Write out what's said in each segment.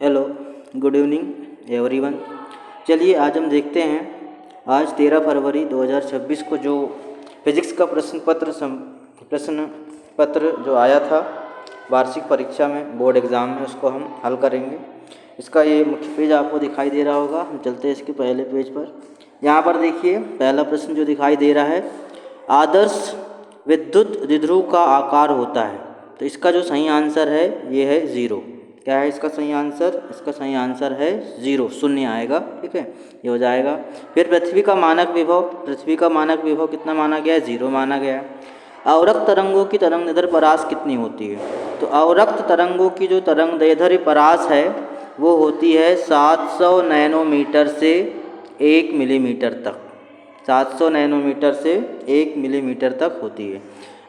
Hello, good evening everyone. चलिए आज हम देखते हैं, आज 13 फरवरी 2026 को जो फिजिक्स का प्रश्न पत्र जो आया था वार्षिक परीक्षा में, बोर्ड एग्ज़ाम में, उसको हम हल करेंगे। इसका ये मुख्य पेज आपको दिखाई दे रहा होगा। हम चलते हैं इसके पहले पेज पर। यहाँ पर देखिए पहला प्रश्न जो दिखाई दे रहा है, आदर्श विद्युत द्विध्रुव का आकार होता है। तो इसका जो सही आंसर है ये है 0। क्या है इसका सही आंसर? इसका सही आंसर है 0, शून्य आएगा। ठीक है, ये हो जाएगा। फिर पृथ्वी का मानक विभव कितना माना गया है? 0 माना गया है। अवरक्त तरंगों की तरंग दैर्ध्य परास कितनी होती है? तो अवरक्त तरंगों की जो तरंग दैर्ध्य परास है वो होती है 700 नैनोमीटर से 1 मिलीमीटर तक। 700 नैनोमीटर से 1 मिलीमीटर तक होती है।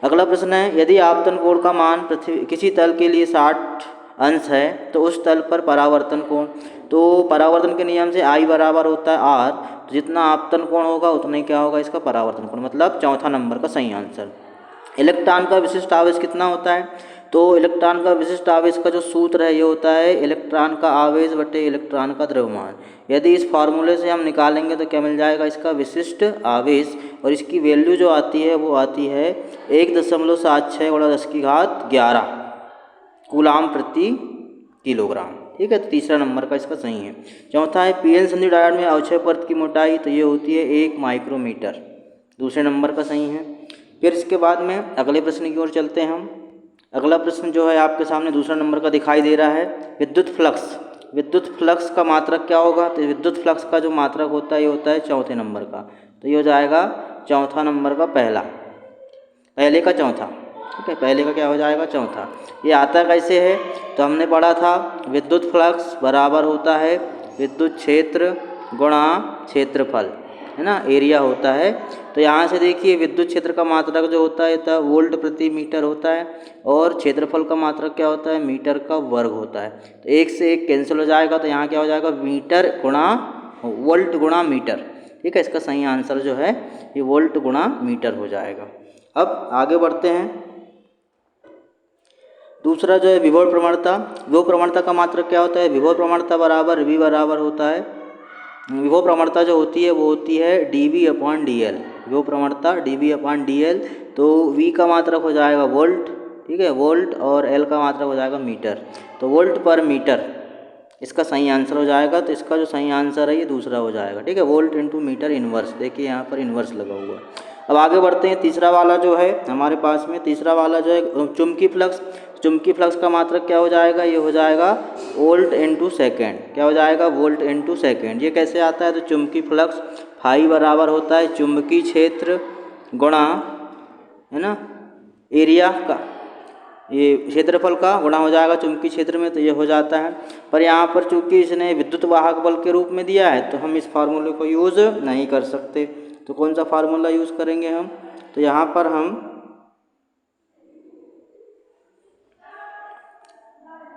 अगला प्रश्न है, यदि आपतन कोण का मान पृथ्वी किसी तल के लिए 60 अंश है तो उस तल पर परावर्तन कोण, तो परावर्तन के नियम से I बराबर होता है R, तो जितना आपतन कोण होगा उतना ही क्या होगा इसका परावर्तन कोण, मतलब चौथा नंबर का सही आंसर। इलेक्ट्रॉन का विशिष्ट आवेश कितना होता है? तो इलेक्ट्रॉन का विशिष्ट आवेश का जो सूत्र है ये होता है इलेक्ट्रॉन का आवेश बटे इलेक्ट्रॉन का द्रव्यमान। यदि इस फार्मूले से हम निकालेंगे तो क्या मिल जाएगा? इसका विशिष्ट आवेश, और इसकी वैल्यू जो आती है वो आती है 1.76 × 10⁻11 कूलाम प्रति किलोग्राम। ठीक है, तो तीसरा नंबर का इसका सही है। चौथा है, पीएन संधि डायोड में अवक्षय परत की मोटाई, तो ये होती है 1 माइक्रोमीटर। दूसरे नंबर का सही है। फिर इसके बाद में अगले प्रश्न की ओर चलते हैं हम। अगला प्रश्न जो है आपके सामने दूसरा नंबर का दिखाई दे रहा है, विद्युत फ्लक्स का मात्रक क्या होगा? तो विद्युत फ्लक्स का जो मात्रक होता है ये होता है चौथे नंबर का, तो ये हो जाएगा चौथा नंबर का पहले का चौथा। ठीक है, पहले का क्या हो जाएगा? चौथा। ये आता कैसे है? तो हमने पढ़ा था विद्युत फ्लक्स बराबर होता है विद्युत क्षेत्र गुणा क्षेत्रफल, है ना, एरिया होता है। तो यहाँ से देखिए विद्युत क्षेत्र का मात्रक जो होता है तो वोल्ट प्रति मीटर होता है, और क्षेत्रफल का मात्रक क्या होता है? मीटर का वर्ग होता है। तो एक से एक कैंसिल हो जाएगा, तो यहाँ क्या हो जाएगा? मीटर गुणा वोल्ट गुणा मीटर। ठीक है, इसका सही आंसर जो है ये वोल्ट गुणा मीटर हो जाएगा। अब आगे बढ़ते हैं। दूसरा जो है विभव प्रवणता का मात्रक क्या होता है? विभव प्रवणता बराबर V बराबर होता है, विभव प्रवणता जो होती है वो होती है dV/dL। विभव प्रवणता dV/dL, तो V का मात्रक हो जाएगा वोल्ट। ठीक है, वोल्ट, और L का मात्रक हो जाएगा मीटर, तो वोल्ट पर मीटर इसका सही आंसर हो जाएगा। तो इसका जो सही आंसर है ये दूसरा हो जाएगा। ठीक है, वोल्ट इंटू मीटर इन्वर्स, देखिए यहाँ पर इन्वर्स लगा हुआ है। अब आगे बढ़ते हैं। तीसरा वाला जो है हमारे पास में, तीसरा वाला जो है चुंबकीय फ्लक्स का मात्रक क्या हो जाएगा? ये हो जाएगा वोल्ट इंटू सेकेंड। क्या हो जाएगा? Volt into second. ये कैसे आता है? तो चुंबकीय फ्लक्स फाई बराबर होता है चुंबकीय क्षेत्र गुणा, है ना, एरिया का, ये क्षेत्रफल का गुणा हो जाएगा चुंबकीय क्षेत्र में, तो ये हो जाता है। पर यहाँ पर चूंकि इसने विद्युत वाहक बल के रूप में दिया है तो हम इस फार्मूले को यूज़ नहीं कर सकते। तो कौन सा फार्मूला यूज़ करेंगे हम? तो यहाँ पर हम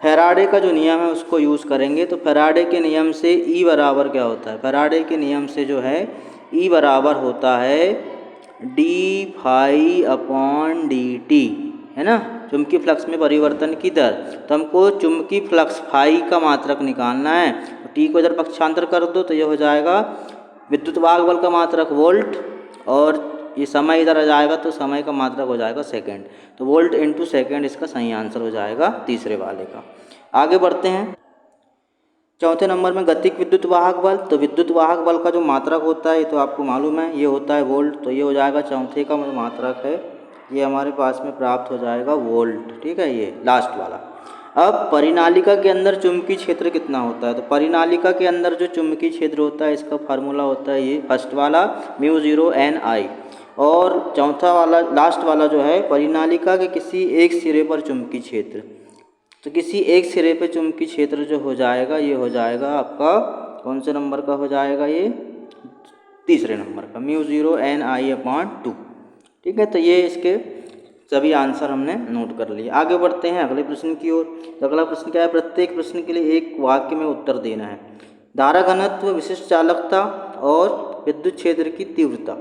फैराडे का जो नियम है उसको यूज़ करेंगे। तो फैराडे के नियम से E बराबर क्या होता है? फैराडे के नियम से जो है E बराबर होता है d∅/dt, है ना, चुंबकीय फ्लक्स में परिवर्तन की दर। तो हमको चुंबकीय फ्लक्स फाई का मात्रक निकालना है, तो टी को इधर पक्षांतर कर दो तो ये हो जाएगा विद्युत वाहक बल का मात्रक वोल्ट, और ये समय इधर आ जाएगा तो समय का मात्रक हो जाएगा सेकंड। तो वोल्ट इंटू सेकेंड इसका सही आंसर हो जाएगा तीसरे वाले का। आगे बढ़ते हैं। चौथे नंबर में गतिक विद्युत वाहक बल। तो विद्युत वाहक बल का जो मात्रक होता है ये तो आपको मालूम है, ये होता है वोल्ट। तो ये हो जाएगा चौथे का मात्रक है, ये हमारे पास में प्राप्त हो जाएगा वोल्ट। ठीक है, ये लास्ट वाला। अब परिनालिका के अंदर चुंबकीय क्षेत्र कितना होता है? तो परिनालिका के अंदर जो चुंबकीय क्षेत्र होता है इसका फार्मूला होता है ये फर्स्ट वाला μ0 Ni, और चौथा वाला लास्ट वाला जो है परिनालिका के किसी एक सिरे पर चुंबकीय क्षेत्र। तो किसी एक सिरे पे चुंबकीय क्षेत्र जो हो जाएगा ये हो जाएगा आपका कौन से नंबर का हो जाएगा? ये तीसरे नंबर का μ0 Ni/2। ठीक है, तो ये इसके सभी आंसर हमने नोट कर लिए। आगे बढ़ते हैं अगले प्रश्न की ओर। तो अगला प्रश्न क्या है? प्रत्येक प्रश्न के लिए एक वाक्य में उत्तर देना है। धारा घनत्व, विशिष्ट चालकता और विद्युत क्षेत्र की तीव्रता,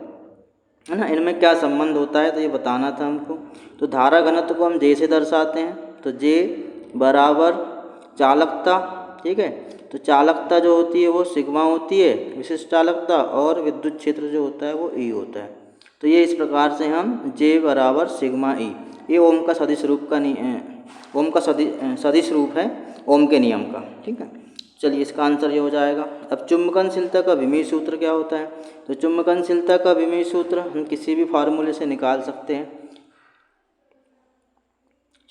है ना, इनमें क्या संबंध होता है? तो ये बताना था हमको। तो धारा घनत्व को हम J से दर्शाते हैं, तो J बराबर चालकता ठीक है। तो चालकता जो होती है वो सिग्मा होती है, विशिष्ट चालकता, और विद्युत क्षेत्र जो होता है वो ई होता है। तो ये इस प्रकार से हम J बराबर सिग्मा ई, ये ओम का सदिश रूप का ओम का सदिश रूप है ओम के नियम का, ठीक है। चलिए इसका आंसर ये हो जाएगा। अब चुंबकनशीलता का विमीय सूत्र क्या होता है? तो चुंबकनशीलता का विमीय सूत्र हम किसी भी फार्मूले से निकाल सकते हैं।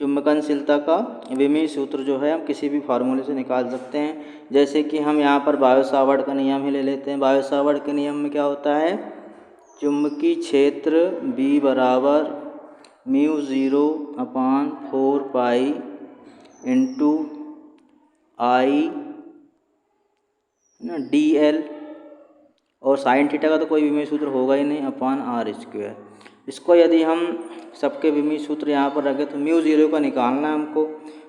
चुंबकनशीलता का विमीय सूत्र जो है हम किसी भी फार्मूले से निकाल सकते हैं। जैसे कि हम यहाँ पर बायो-सावर्ट का नियम ही ले लेते हैं। बायो-सावर्ट के नियम में क्या होता है? चुंबकीय क्षेत्र B बराबर μ0/4 इंटू I ना dl, और साइन थीटा का तो कोई विमीय सूत्र होगा ही नहीं, /r²। इसको यदि हम सबके विमीय सूत्र यहाँ पर रखें तो μ0 का निकालना है हमको।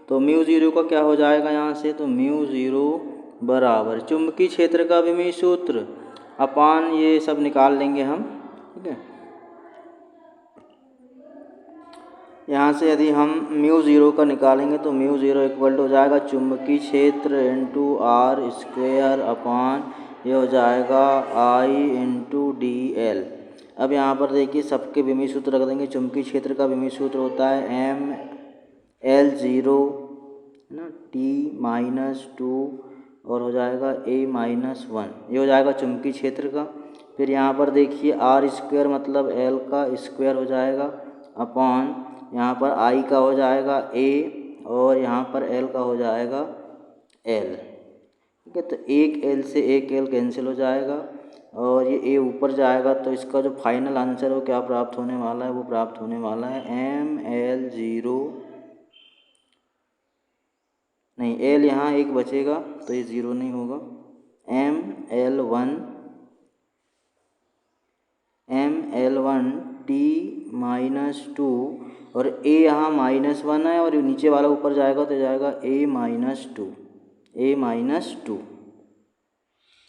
तो μ0 का क्या हो जाएगा यहाँ से? तो μ0 बराबर चुंबकीय क्षेत्र का विमीय सूत्र अपान ये सब निकाल लेंगे हम, ठीक है। यहाँ से यदि हम μ0 का निकालेंगे तो μ0 इक्वल हो जाएगा चुंबकीय क्षेत्र इंटू r² अपान ये हो जाएगा I इंटू dl। अब यहाँ पर देखिए सबके विमीय सूत्र रख देंगे। चुंबकीय क्षेत्र का विमीय सूत्र होता है mL0 ना T-2 और हो जाएगा A-1, ये हो जाएगा चुंबकीय क्षेत्र का। फिर यहाँ पर देखिए r² मतलब L का स्क्वायर हो जाएगा अपान यहाँ पर I का हो जाएगा A और यहाँ पर L का हो जाएगा L, ठीक है। तो एक L से एक L कैंसिल हो जाएगा और ये A ऊपर जाएगा। तो इसका जो फाइनल आंसर है वो क्या प्राप्त होने वाला है? वो प्राप्त होने वाला है mL0 नहीं, L यहाँ एक बचेगा तो ये 0 नहीं होगा, mL1 T-2 और A यहाँ -1 है और नीचे वाला ऊपर जाएगा तो जाएगा A-2,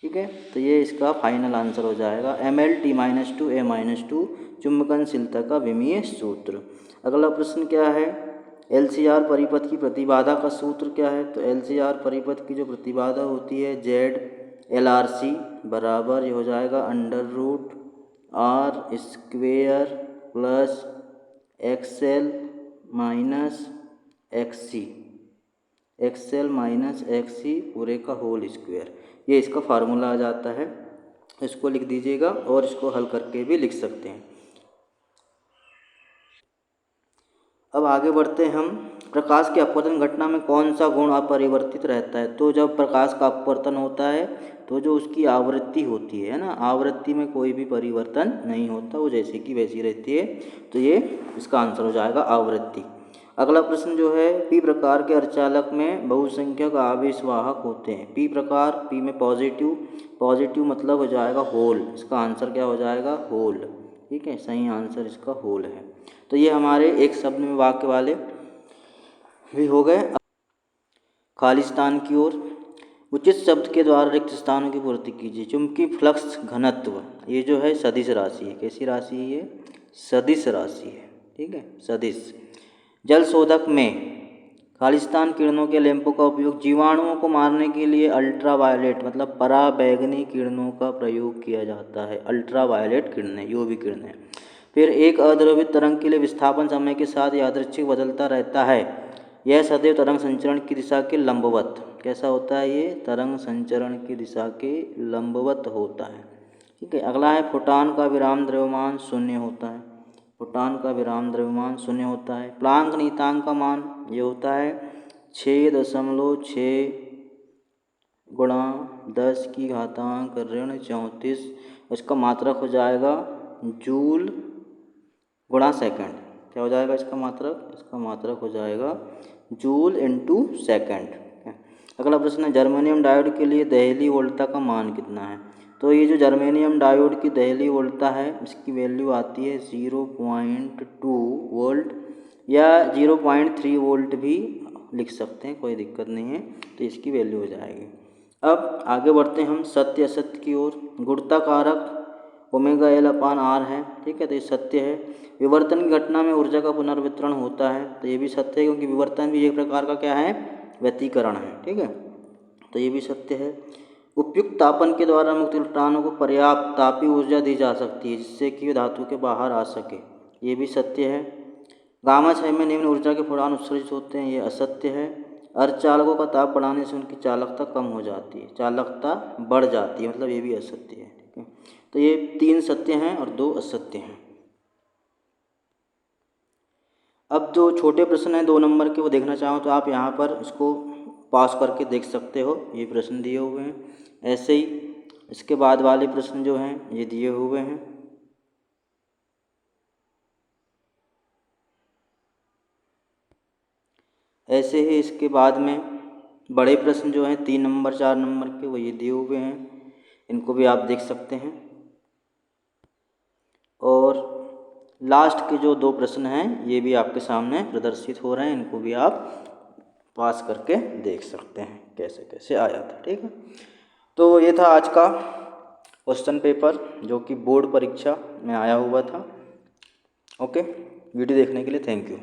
ठीक है। तो ये इसका फाइनल आंसर हो जाएगा mL-T-2 A-2 चुंबकनशीलता का विमीय सूत्र। अगला प्रश्न क्या है? LCR परिपथ की प्रतिबाधा का सूत्र क्या है? तो LCR परिपथ की जो प्रतिबाधा होती है ZLRC बराबर ये हो जाएगा √R² plus XL minus XC पूरे का होल स्क्वायर, ये इसका फार्मूला आ जाता है। इसको लिख दीजिएगा और इसको हल करके भी लिख सकते हैं। अब आगे बढ़ते हैं हम। प्रकाश के अपवर्तन घटना में कौन सा गुण अपरिवर्तित रहता है? तो जब प्रकाश का अपवर्तन होता है तो जो उसकी आवृत्ति होती है ना, आवृत्ति में कोई भी परिवर्तन नहीं होता, वो जैसे कि वैसी रहती है। तो ये इसका आंसर हो जाएगा आवृत्ति। अगला प्रश्न जो है, पी प्रकार के अर्धचालक में बहुसंख्यक आवेशवाहक होते हैं। पी प्रकार, पी में पॉजिटिव मतलब हो जाएगा होल, इसका आंसर क्या हो जाएगा? होल, ठीक है। सही आंसर इसका होल है। तो ये हमारे एक शब्द में वाक्य वाले भी हो गए। खाली स्थान की ओर, उचित शब्द के द्वारा रिक्त स्थानों की पूर्ति कीजिए। चुंबकीय फ्लक्स घनत्व ये जो है सदिश राशि है। कैसी राशि है ये? सदिश राशि है, ठीक है, सदिश। जल शोधक में खालिस्तान किरणों के लैंपों का उपयोग जीवाणुओं को मारने के लिए अल्ट्रावायलेट मतलब पराबैंगनी किरणों का प्रयोग किया जाता है। अल्ट्रावायलेट किरणें, यूवी किरणें। फिर एक अद्रवित तरंग के लिए विस्थापन समय के साथ यादृच्छिक बदलता रहता है। यह सदैव तरंग संचरण की दिशा के लंबवत, कैसा होता है ये? तरंग संचरण की दिशा के लंबवत होता है, ठीक है। अगला है फोटॉन का विराम द्रव्यमान शून्य होता है। फोटॉन का विराम द्रव्यमान शून्य होता है। प्लांक नियतांक का मान ये होता है 6.6 × 10⁻34। इसका मात्रक हो जाएगा जूल × सेकंड। क्या हो जाएगा इसका मात्रक? इसका मात्रक हो जाएगा जूल इंटू सेकेंड। अगला प्रश्न है, जर्मेनियम डायोड के लिए दहली वोल्टता का मान कितना है? तो ये जो जर्मेनियम डायोड की दहली वोल्टता है इसकी वैल्यू आती है 0.2 वोल्ट या 0.3 वोल्ट भी लिख सकते हैं, कोई दिक्कत नहीं है। तो इसकी वैल्यू हो जाएगी। अब आगे बढ़ते हैं हम सत्य असत्य की ओर। गुरुत्वा कारक ω/L/R है, ठीक है, तो ये सत्य है। विवर्तन की घटना में ऊर्जा का पुनर्वितरण होता है, तो ये भी सत्य है, क्योंकि विवर्तन भी एक प्रकार का क्या है? व्यतिकरण है, ठीक है। तो ये भी सत्य है। उपयुक्त तापन के द्वारा मुक्त इलेक्ट्रॉनों को पर्याप्त तापीय ऊर्जा दी जा सकती है जिससे कि वे धातु के बाहर आ सके, ये भी सत्य है। गामा क्षय में निम्न ऊर्जा के फोटॉन उत्सर्जित होते हैं, ये असत्य है। अर्धचालकों का ताप बढ़ाने से उनकी चालकता कम हो जाती है, चालकता बढ़ जाती है, मतलब ये भी असत्य है। ठीक है, तो ये 3 सत्य हैं और 2 असत्य हैं। अब जो छोटे प्रश्न हैं 2 नंबर के, वो देखना चाहो तो आप यहाँ पर इसको पास करके देख सकते हो, ये प्रश्न दिए हुए हैं। ऐसे ही इसके बाद वाले प्रश्न जो हैं ये दिए हुए हैं। ऐसे ही इसके बाद में बड़े प्रश्न जो हैं 3 नंबर 4 नंबर के, वो ये दिए हुए हैं, इनको भी आप देख सकते हैं। और लास्ट के जो 2 प्रश्न हैं ये भी आपके सामने प्रदर्शित हो रहे हैं, इनको भी आप पास करके देख सकते हैं कैसे कैसे आया था। ठीक है, तो ये था आज का क्वेश्चन पेपर जो कि बोर्ड परीक्षा में आया हुआ था। ओके, वीडियो देखने के लिए थैंक यू।